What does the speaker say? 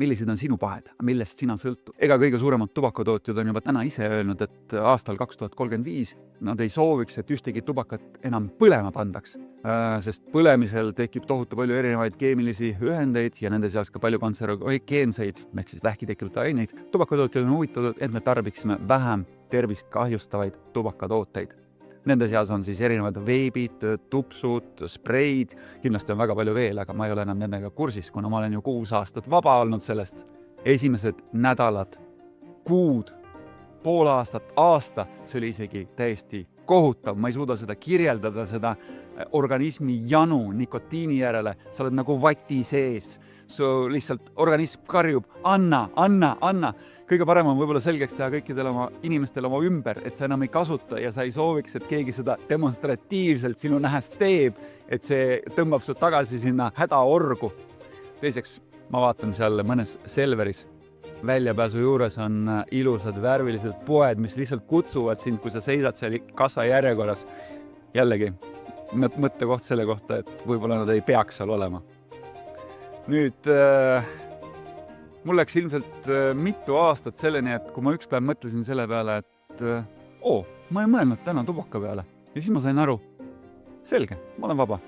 millised on sinu pahed, millest sina sõltud? Ega kõige suuremad tubakatootjad on juba täna ise öelnud, et aastal 2035 nad ei sooviks, et ühtegi tubakat enam põlema pandaks, sest põlemisel tekib tohutu palju erinevaid keemilisi ühendeid ja nende seas ka palju kantserogeenseid, ehk siis vähki tekkivaid aineid. Tubakatootjad on huvitatud, et me tarbiksime vähem tervist kahjustavaid tubakatooteid. Nende seas on siis erinevad veebid, tupsud, spreid, kindlasti on väga palju veel, aga ma ei ole enam nendega kursis, kuna ma olen ju 6 aastat vaba olnud sellest. Esimesed nädalad, kuud, pool aastat, aasta, see oli isegi täiesti kohutav. Ma ei suuda seda kirjeldada, seda organismi janu nikotiini järele. Sa oled nagu vati sees. Su lihtsalt organism karjub, anna. Kõige parem on võib-olla selgeks teha kõikidele oma inimestele oma ümber, et sa enam ei kasuta ja sa ei sooviks, et keegi seda demonstratiivselt sinu nähes teeb, et see tõmbab su tagasi sinna hädaorgu. Teiseks, ma vaatan seal mõnes Selveris väljapääsu juures on ilusad värvilised poed, mis lihtsalt kutsuvad sind, kui sa seisad seal kassa järjekorras. Jällegi, mõttekoht selle kohta, et võib-olla nad ei peaks seal olema. Nüüd, mul läks ilmselt mitu aastat selleni, et kui ma üks päev mõtlesin selle peale, et ma ei mõelnud täna tubaka peale. Ja siis ma sain aru, selge, ma olen vaba.